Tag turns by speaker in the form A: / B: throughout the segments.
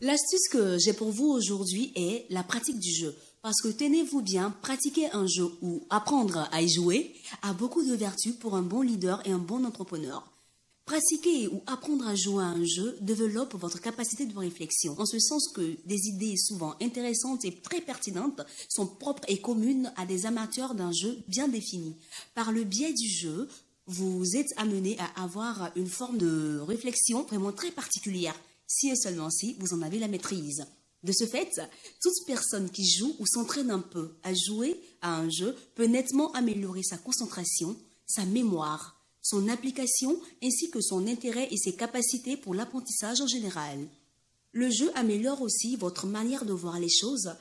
A: L'astuce que j'ai pour vous aujourd'hui est la pratique du jeu. Parce que tenez-vous bien, pratiquer un jeu ou apprendre à y jouer a beaucoup de vertus pour un bon leader et un bon entrepreneur. Pratiquer ou apprendre à jouer à un jeu développe votre capacité de réflexion, en ce sens que des idées souvent intéressantes et très pertinentes sont propres et communes à des amateurs d'un jeu bien défini. Par le biais du jeu, vous êtes amené à avoir une forme de réflexion vraiment très particulière, si et seulement si vous en avez la maîtrise. De ce fait, toute personne qui joue ou s'entraîne un peu à jouer à un jeu peut nettement améliorer sa concentration, sa mémoire, son application ainsi que son intérêt et ses capacités pour l'apprentissage en général. Le jeu améliore aussi votre manière de voir les choses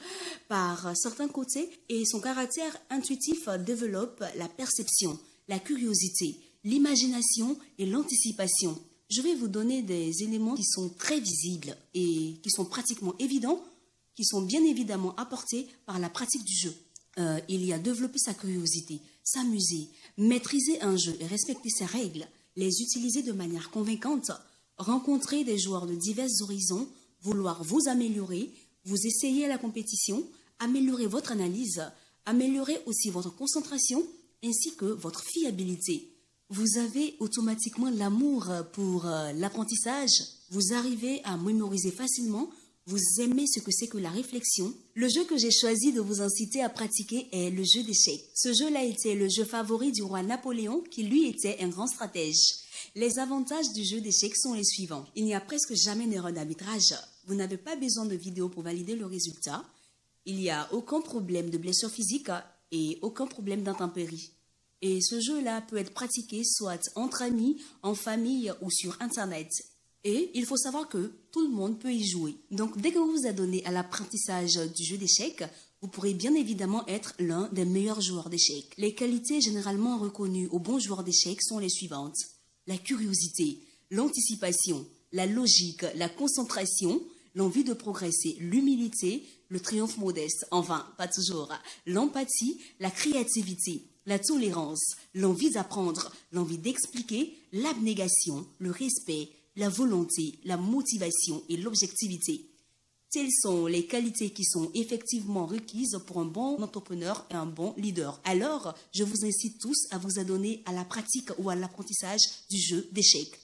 A: par certains côtés et son caractère intuitif développe la perception, la curiosité, l'imagination et l'anticipation. Je vais vous donner des éléments qui sont très visibles et qui sont pratiquement évidents, qui sont bien évidemment apportés par la pratique du jeu. Il y a développer sa curiosité, s'amuser, maîtriser un jeu et respecter ses règles, les utiliser de manière convaincante, rencontrer des joueurs de divers horizons, vouloir vous améliorer, vous essayer à la compétition, améliorer votre analyse, améliorer aussi votre concentration ainsi que votre fiabilité. Vous avez automatiquement l'amour pour l'apprentissage, vous arrivez à mémoriser facilement, vous aimez ce que c'est que la réflexion. Le jeu que j'ai choisi de vous inciter à pratiquer est le jeu d'échecs. Ce jeu-là était le jeu favori du roi Napoléon qui lui était un grand stratège. Les avantages du jeu d'échecs sont les suivants. Il n'y a presque jamais d'erreur d'arbitrage. Vous n'avez pas besoin de vidéo pour valider le résultat. Il n'y a aucun problème de blessure physique et aucun problème d'intempéries. Et ce jeu-là peut être pratiqué soit entre amis, en famille ou sur Internet. Et il faut savoir que tout le monde peut y jouer. Donc, dès que vous vous adonnez à l'apprentissage du jeu d'échecs, vous pourrez bien évidemment être l'un des meilleurs joueurs d'échecs. Les qualités généralement reconnues aux bons joueurs d'échecs sont les suivantes. La curiosité, l'anticipation, la logique, la concentration, l'envie de progresser, l'humilité, le triomphe modeste, enfin, pas toujours, l'empathie, la créativité, la tolérance, l'envie d'apprendre, l'envie d'expliquer, l'abnégation, le respect, la volonté, la motivation et l'objectivité. Telles sont les qualités qui sont effectivement requises pour un bon entrepreneur et un bon leader. Alors, je vous incite tous à vous adonner à la pratique ou à l'apprentissage du jeu d'échecs.